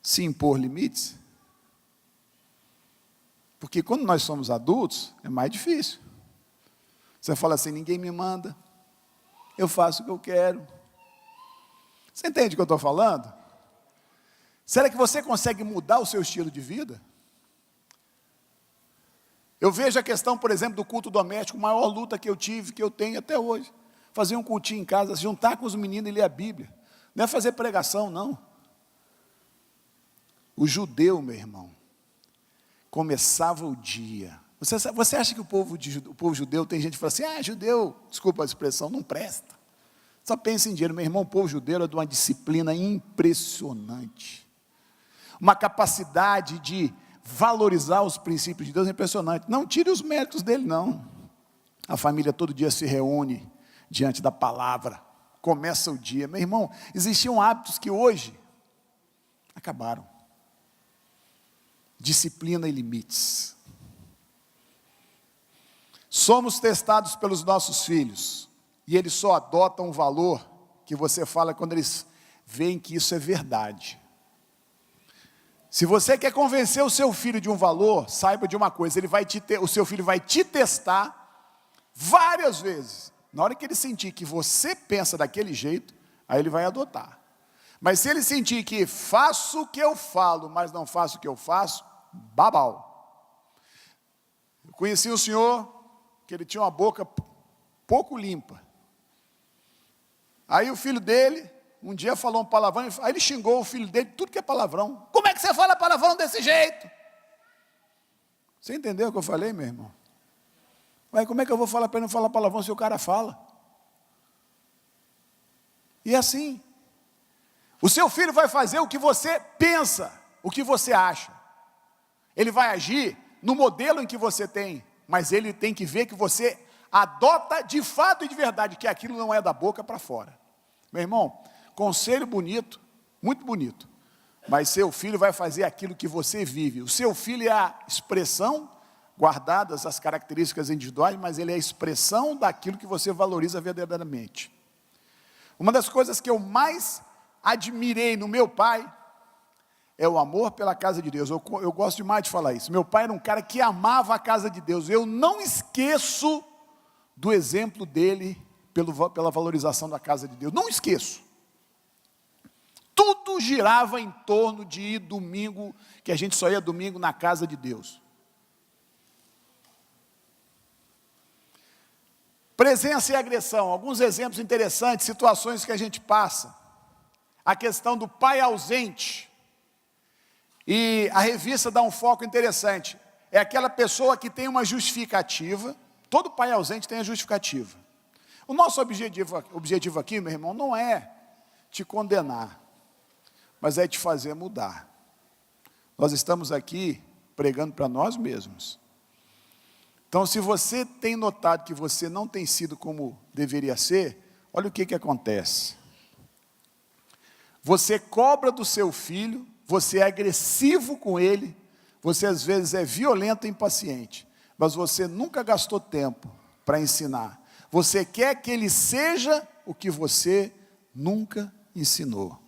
se impor limites? Porque quando nós somos adultos, é mais difícil. Você fala assim, ninguém me manda, eu faço o que eu quero. Você entende o que eu estou falando? Será que você consegue mudar o seu estilo de vida? Eu vejo a questão, por exemplo, do culto doméstico, a maior luta que eu tive, que eu tenho até hoje. Fazer um cultinho em casa, se juntar com os meninos e ler a Bíblia. Não é fazer pregação, não. O judeu, meu irmão, começava o dia. Você acha que o povo judeu, tem gente que fala assim, judeu, desculpa a expressão, não presta. Só pensa em dinheiro. Meu irmão, o povo judeu era de uma disciplina impressionante. Uma capacidade de valorizar os princípios de Deus impressionante. Não tire os méritos dele, não. A família todo dia se reúne diante da palavra. Começa o dia. Meu irmão, existiam hábitos que hoje acabaram. Disciplina e limites. Somos testados pelos nossos filhos. E eles só adotam o valor que você fala quando eles veem que isso é verdade. Se você quer convencer o seu filho de um valor, saiba de uma coisa, o seu filho vai te testar várias vezes. Na hora que ele sentir que você pensa daquele jeito, aí ele vai adotar. Mas se ele sentir que faço o que eu falo, mas não faço o que eu faço, babau. Eu conheci um senhor que ele tinha uma boca pouco limpa. Aí o filho dele, um dia falou um palavrão, aí ele xingou o filho dele, tudo que é palavrão. Como é que você fala palavrão desse jeito? Você entendeu o que eu falei, meu irmão? Mas como é que eu vou falar para ele não falar palavrão se o cara fala? E assim, o seu filho vai fazer o que você pensa, o que você acha. Ele vai agir no modelo em que você tem, mas ele tem que ver que você adota de fato e de verdade, que aquilo não é da boca para fora. Meu irmão, conselho bonito, muito bonito, mas seu filho vai fazer aquilo que você vive. O seu filho é a expressão, guardadas as características individuais, mas ele é a expressão daquilo que você valoriza verdadeiramente. Uma das coisas que eu mais admirei no meu pai é o amor pela casa de Deus. Eu gosto demais de falar isso. Meu pai era um cara que amava a casa de Deus. Eu não esqueço do exemplo dele pela valorização da casa de Deus. Não esqueço. Tudo girava em torno de ir domingo, que a gente só ia domingo na casa de Deus. Presença e agressão, alguns exemplos interessantes, situações que a gente passa. A questão do pai ausente. E a revista dá um foco interessante. É aquela pessoa que tem uma justificativa. Todo pai ausente tem a justificativa. O nosso objetivo aqui, meu irmão, não é te condenar, mas é te fazer mudar. Nós estamos aqui pregando para nós mesmos. Então, se você tem notado que você não tem sido como deveria ser, olha o que acontece. Você cobra do seu filho, você é agressivo com ele, você às vezes é violento e impaciente, mas você nunca gastou tempo para ensinar. Você quer que ele seja o que você nunca ensinou.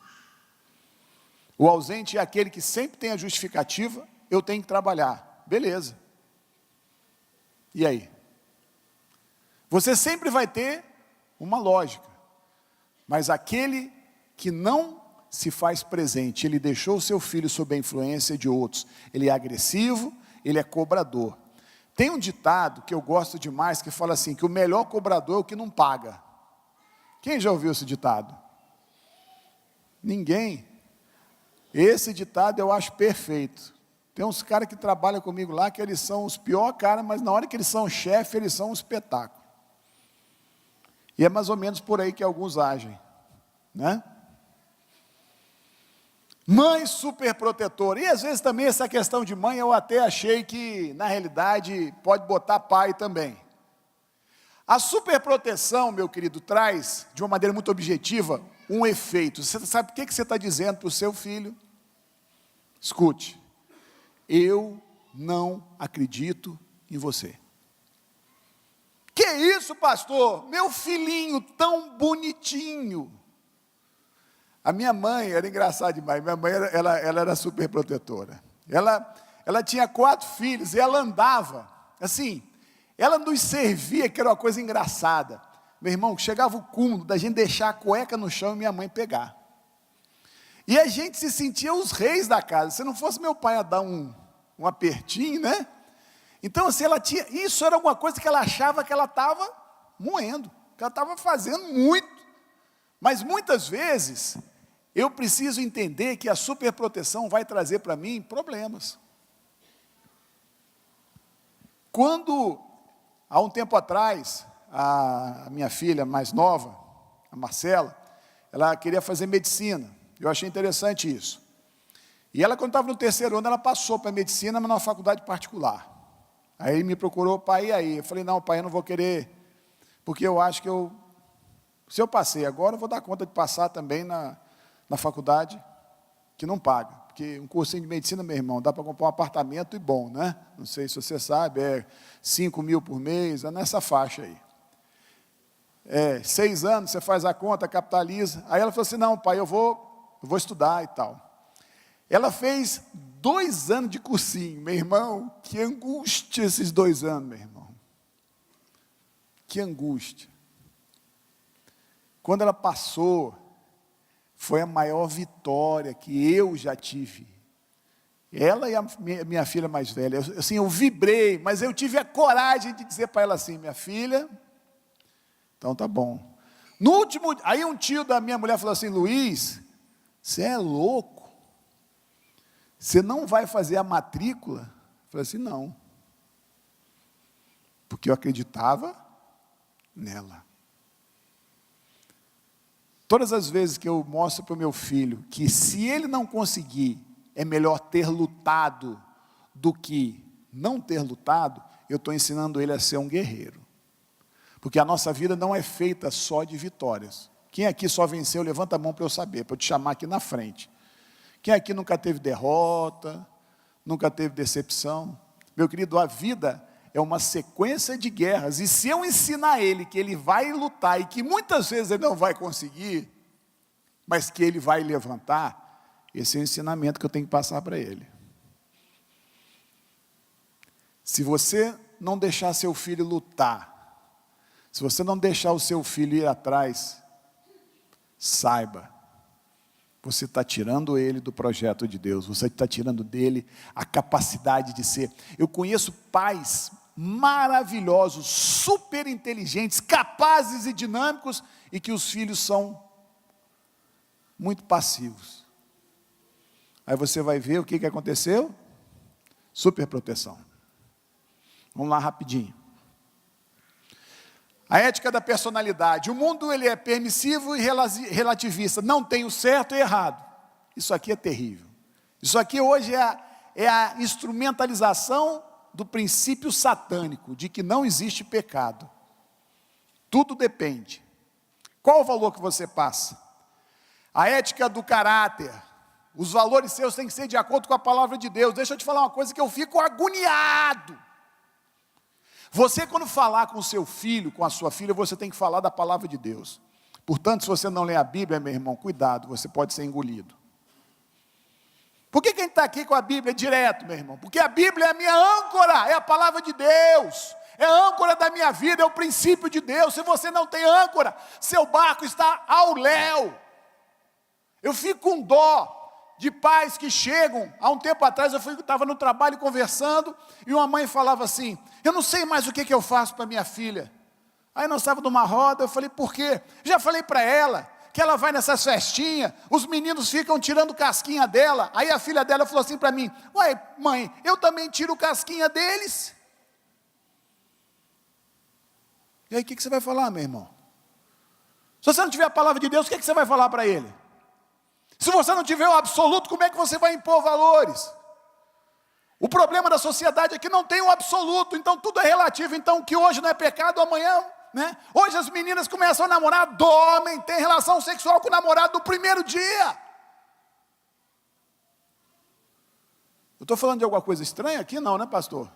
O ausente é aquele que sempre tem a justificativa, eu tenho que trabalhar. Beleza. E aí? Você sempre vai ter uma lógica, mas aquele que não se faz presente, ele deixou o seu filho sob a influência de outros, ele é agressivo, ele é cobrador. Tem um ditado que eu gosto demais, que fala assim, que o melhor cobrador é o que não paga. Quem já ouviu esse ditado? Ninguém. Esse ditado eu acho perfeito. Tem uns caras que trabalham comigo lá, que eles são os piores caras, mas na hora que eles são chefe, eles são um espetáculo. E é mais ou menos por aí que alguns agem, né? Mãe superprotetora. E às vezes também essa questão de mãe eu até achei que, na realidade, pode botar pai também. A superproteção, meu querido, traz, de uma maneira muito objetiva, um efeito. Você sabe o que você está dizendo para o seu filho? Escute, eu não acredito em você. Que isso, pastor? Meu filhinho tão bonitinho. A minha mãe era engraçada demais. Minha mãe ela era super protetora. Ela tinha 4 filhos e ela andava assim. Ela nos servia, que era uma coisa engraçada. Meu irmão, chegava o cúmulo da gente deixar a cueca no chão e minha mãe pegar. E a gente se sentia os reis da casa. Se não fosse meu pai a dar um apertinho, né? Então, assim, ela tinha. Isso era alguma coisa que ela achava que ela estava moendo, que ela estava fazendo muito. Mas muitas vezes, eu preciso entender que a superproteção vai trazer para mim problemas. Quando, há um tempo atrás, a minha filha mais nova, a Marcela, ela queria fazer medicina. Eu achei interessante isso. E ela, quando estava no 3º ano, ela passou para medicina, mas numa faculdade particular. Aí me procurou, pai, e aí? Eu falei, não, pai, eu não vou querer, porque eu acho que se eu passei agora, eu vou dar conta de passar também na faculdade, que não paga. Porque um cursinho de medicina, meu irmão, dá para comprar um apartamento e bom, né? Não sei se você sabe, 5 mil por mês, é nessa faixa aí. 6 anos, você faz a conta, capitaliza. Aí ela falou assim, não, pai, eu vou estudar e tal. Ela fez 2 anos de cursinho, meu irmão, que angústia esses 2 anos, meu irmão. Que angústia. Quando ela passou, foi a maior vitória que eu já tive. Ela e a minha filha mais velha, assim, eu vibrei, mas eu tive a coragem de dizer para ela assim, minha filha, então tá bom. No último, aí um tio da minha mulher falou assim, Luiz, você é louco? Você não vai fazer a matrícula? Eu falei assim, não. Porque eu acreditava nela. Todas as vezes que eu mostro para o meu filho que se ele não conseguir, é melhor ter lutado do que não ter lutado, eu estou ensinando ele a ser um guerreiro. Porque a nossa vida não é feita só de vitórias. Quem aqui só venceu, levanta a mão para eu saber, para eu te chamar aqui na frente. Quem aqui nunca teve derrota, nunca teve decepção? Meu querido, a vida é uma sequência de guerras, e se eu ensinar ele que ele vai lutar, e que muitas vezes ele não vai conseguir, mas que ele vai levantar, esse é o ensinamento que eu tenho que passar para ele. Se você não deixar seu filho lutar, se você não deixar o seu filho ir atrás, saiba, você está tirando ele do projeto de Deus, você está tirando dele a capacidade de ser. Eu conheço pais maravilhosos, super inteligentes, capazes e dinâmicos, e que os filhos são muito passivos. Aí você vai ver o que aconteceu? Superproteção. Vamos lá rapidinho. A ética da personalidade. O mundo ele é permissivo e relativista. Não tem o certo e errado. Isso aqui é terrível. Isso aqui hoje é a instrumentalização do princípio satânico, de que não existe pecado. Tudo depende. Qual o valor que você passa? A ética do caráter. Os valores seus têm que ser de acordo com a palavra de Deus. Deixa eu te falar uma coisa que eu fico agoniado. Você, quando falar com o seu filho, com a sua filha, você tem que falar da palavra de Deus. Portanto, se você não lê a Bíblia, meu irmão, cuidado, você pode ser engolido. Por que quem está aqui com a Bíblia direto, meu irmão? Porque a Bíblia é a minha âncora, é a palavra de Deus, é a âncora da minha vida, é o princípio de Deus. Se você não tem âncora, seu barco está ao léu. Eu fico com dó de pais que chegam. Há um tempo atrás eu estava no trabalho conversando, e uma mãe falava assim, eu não sei mais o que eu faço para minha filha. Aí nós estávamos numa roda, eu falei, por quê? Já falei para ela, que ela vai nessas festinhas, os meninos ficam tirando casquinha dela. Aí a filha dela falou assim para mim, ué mãe, eu também tiro casquinha deles. E aí o que você vai falar, meu irmão? Se você não tiver a palavra de Deus, o que você vai falar para ele? Se você não tiver o absoluto, como é que você vai impor valores? O problema da sociedade é que não tem o absoluto, então tudo é relativo. Então o que hoje não é pecado, amanhã né? Hoje as meninas começam a namorar, dormem, têm relação sexual com o namorado no primeiro dia. Eu estou falando de alguma coisa estranha aqui? Não, né, pastor?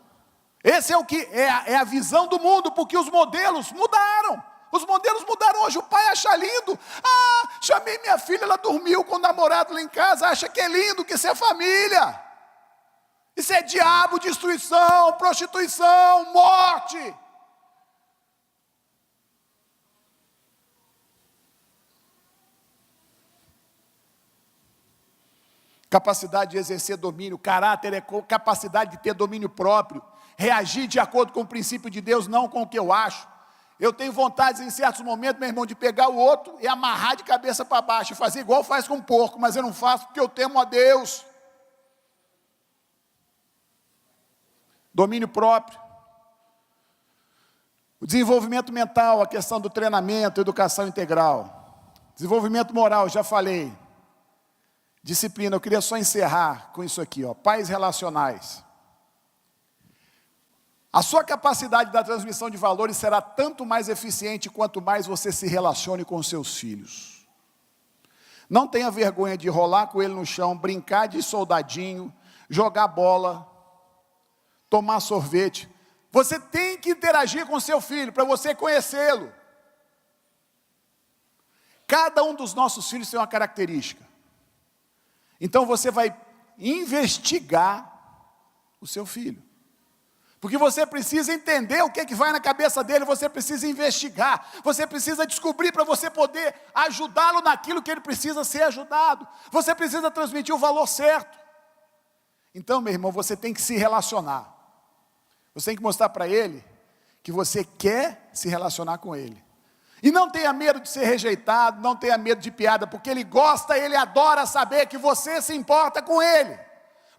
Esse é o que é a visão do mundo, porque os modelos mudaram. Os modelos mudaram hoje. O pai acha lindo. Ah, chamei minha filha, ela dormiu com o namorado lá em casa, acha que é lindo, que isso é família. Isso é diabo, destruição, prostituição, morte. Capacidade de exercer domínio, caráter é capacidade de ter domínio próprio, reagir de acordo com o princípio de Deus, não com o que eu acho. Eu tenho vontade em certos momentos, meu irmão, de pegar o outro e amarrar de cabeça para baixo, e fazer igual faz com um porco, mas eu não faço porque eu temo a Deus. Domínio próprio. O desenvolvimento mental, a questão do treinamento, educação integral. Desenvolvimento moral, já falei. Disciplina, eu queria só encerrar com isso aqui, ó, pais relacionais. A sua capacidade da transmissão de valores será tanto mais eficiente quanto mais você se relacione com seus filhos. Não tenha vergonha de rolar com ele no chão, brincar de soldadinho, jogar bola, tomar sorvete. Você tem que interagir com seu filho para você conhecê-lo. Cada um dos nossos filhos tem uma característica. Então você vai investigar o seu filho. Porque você precisa entender o que é que vai na cabeça dele, você precisa investigar, você precisa descobrir para você poder ajudá-lo naquilo que ele precisa ser ajudado. Você precisa transmitir o valor certo. Então, meu irmão, você tem que se relacionar. Você tem que mostrar para ele que você quer se relacionar com ele. E não tenha medo de ser rejeitado, não tenha medo de piada, porque ele gosta, ele adora saber que você se importa com ele.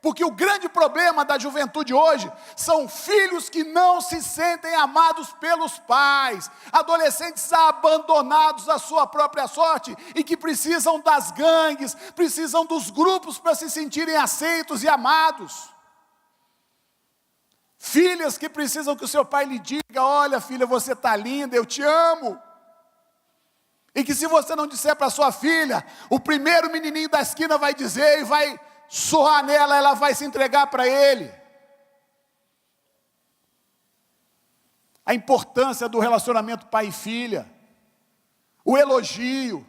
Porque o grande problema da juventude hoje são filhos que não se sentem amados pelos pais, adolescentes abandonados à sua própria sorte e que precisam das gangues, precisam dos grupos para se sentirem aceitos e amados. Filhas que precisam que o seu pai lhe diga: olha, filha, você está linda, eu te amo. E que se você não disser para sua filha, o primeiro menininho da esquina vai dizer e vai surrar nela, ela vai se entregar para ele. A importância do relacionamento pai e filha, o elogio,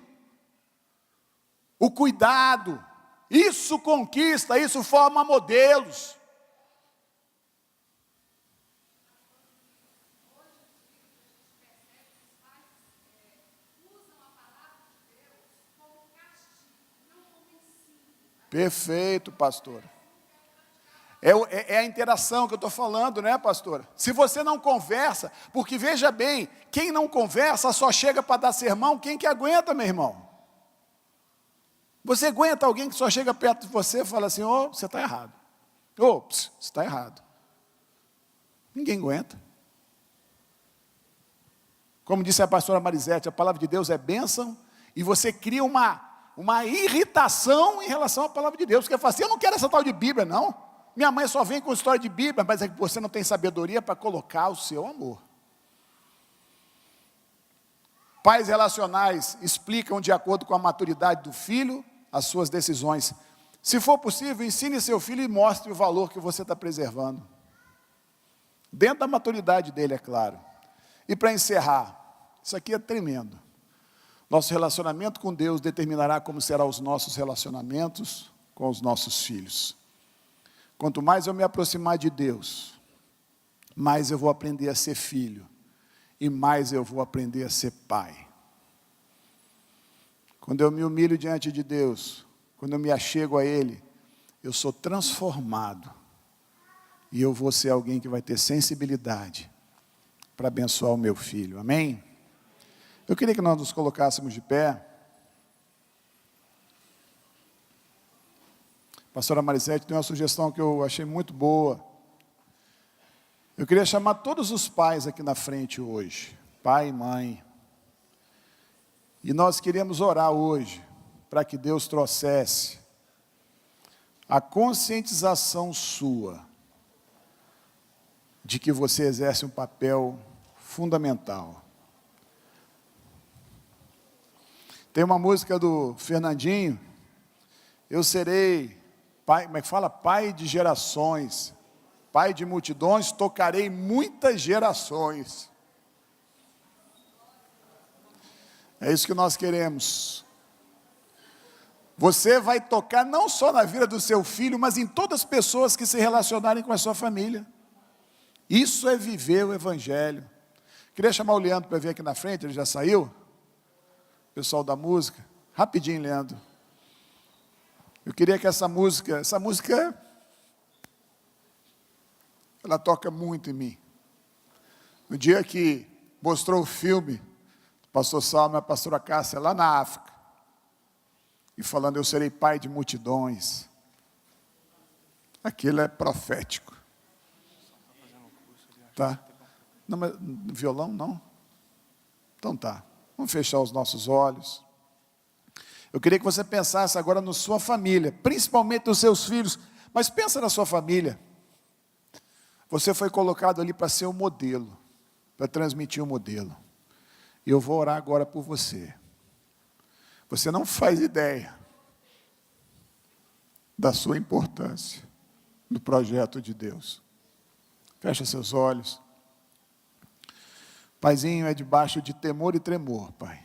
o cuidado, isso conquista, isso forma modelos. Perfeito, pastora. É a interação que eu estou falando, né, pastora? Se você não conversa, porque veja bem, quem não conversa só chega para dar sermão, quem que aguenta, meu irmão? Você aguenta alguém que só chega perto de você e fala assim: ô, você está errado. Ô, você está errado. Ninguém aguenta. Como disse a pastora Marisete, a palavra de Deus é bênção, e você cria uma irritação em relação à palavra de Deus. Porque fala assim: eu não quero essa tal de Bíblia, não. Minha mãe só vem com história de Bíblia, mas é que você não tem sabedoria para colocar o seu amor. Pais relacionais explicam de acordo com a maturidade do filho as suas decisões. Se for possível, ensine seu filho e mostre o valor que você está preservando. Dentro da maturidade dele, é claro. E para encerrar, isso aqui é tremendo. Nosso relacionamento com Deus determinará como serão os nossos relacionamentos com os nossos filhos. Quanto mais eu me aproximar de Deus, mais eu vou aprender a ser filho, e mais eu vou aprender a ser pai. Quando eu me humilho diante de Deus, quando eu me achego a Ele, eu sou transformado, e eu vou ser alguém que vai ter sensibilidade para abençoar o meu filho, amém? Eu queria que nós nos colocássemos de pé. A pastora Marisete tem uma sugestão que eu achei muito boa. Eu queria chamar todos os pais aqui na frente hoje, pai e mãe. E nós queríamos orar hoje, para que Deus trouxesse a conscientização sua, de que você exerce um papel fundamental. Tem uma música do Fernandinho, eu serei pai, como é que fala? Pai de gerações, pai de multidões, tocarei muitas gerações. É isso que nós queremos. Você vai tocar não só na vida do seu filho, mas em todas as pessoas que se relacionarem com a sua família. Isso é viver o Evangelho. Queria chamar o Leandro para vir aqui na frente, ele já saiu. Pessoal da música, rapidinho, Leandro. Eu queria que essa música, ela toca muito em mim. No dia que mostrou o filme, o pastor Salmo e a pastora Cássia, lá na África, e falando, eu serei pai de multidões. Aquilo é profético. Tá? Não, mas violão não? Então tá. Vamos fechar os nossos olhos. Eu queria que você pensasse agora na sua família, principalmente nos seus filhos, mas pensa na sua família. Você foi colocado ali para ser um modelo, para transmitir um modelo. E eu vou orar agora por você. Você não faz ideia da sua importância no projeto de Deus. Fecha seus olhos. Paizinho, é debaixo de temor e tremor, Pai,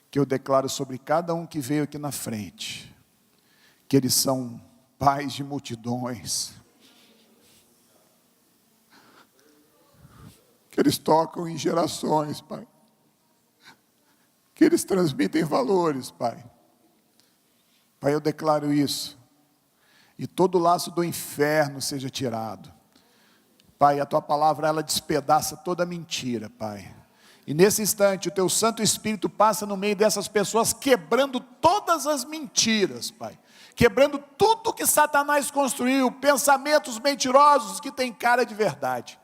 que eu declaro sobre cada um que veio aqui na frente, que eles são pais de multidões, que eles tocam em gerações, Pai, que eles transmitem valores, Pai. Pai, eu declaro isso, e todo laço do inferno seja tirado. Pai, a Tua palavra, ela despedaça toda mentira, Pai. E nesse instante, o Teu Santo Espírito passa no meio dessas pessoas, quebrando todas as mentiras, Pai. Quebrando tudo que Satanás construiu, pensamentos mentirosos que têm cara de verdade.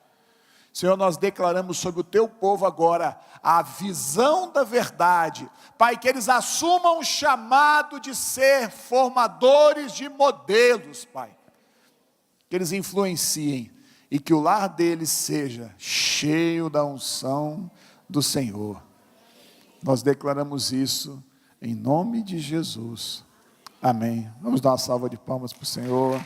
Senhor, nós declaramos sobre o Teu povo agora a visão da verdade. Pai, que eles assumam o chamado de ser formadores de modelos, Pai. Que eles influenciem e que o lar deles seja cheio da unção do Senhor. Nós declaramos isso em nome de Jesus. Amém. Vamos dar uma salva de palmas para o Senhor.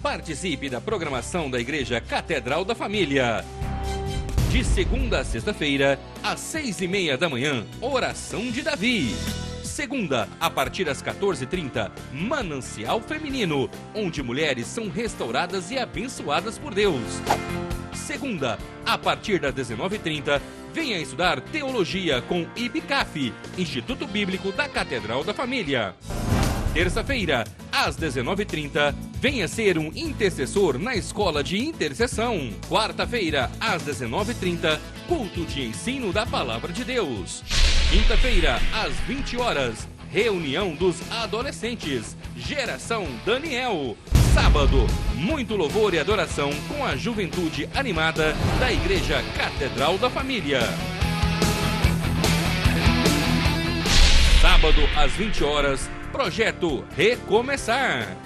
Participe da programação da Igreja Catedral da Família. De segunda a sexta-feira, às 6:30 da manhã, Oração de Davi. Segunda, a partir das 14h30, Manancial Feminino, onde mulheres são restauradas e abençoadas por Deus. Segunda, a partir das 19h30, venha estudar Teologia com IBCAF, Instituto Bíblico da Catedral da Família. Terça-feira, às 19h30, venha ser um intercessor na Escola de Intercessão. Quarta-feira, às 19h30, culto de ensino da Palavra de Deus. Quinta-feira, às 20 horas, reunião dos adolescentes, Geração Daniel. Sábado, muito louvor e adoração com a juventude animada da Igreja Catedral da Família. Sábado, às 20 horas, Projeto Recomeçar.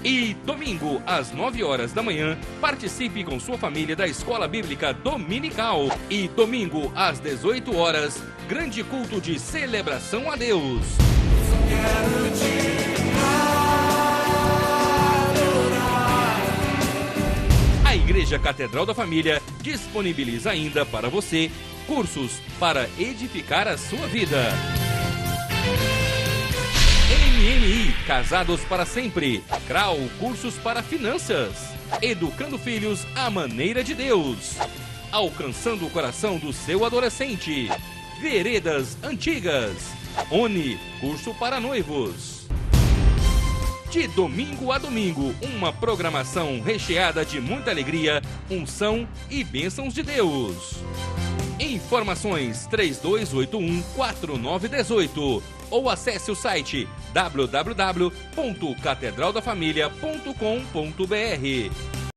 E domingo, às 9 horas da manhã, participe com sua família da Escola Bíblica Dominical. E domingo, às 18 horas, grande culto de celebração a Deus. A Igreja Catedral da Família disponibiliza ainda para você cursos para edificar a sua vida. MMI, Casados para Sempre. CRAU, cursos para finanças. Educando filhos à maneira de Deus. Alcançando o coração do seu adolescente. Veredas Antigas. ONI, curso para noivos. De domingo a domingo, uma programação recheada de muita alegria, unção e bênçãos de Deus. Informações 3281-4918 ou acesse o site www.catedraldafamilia.com.br.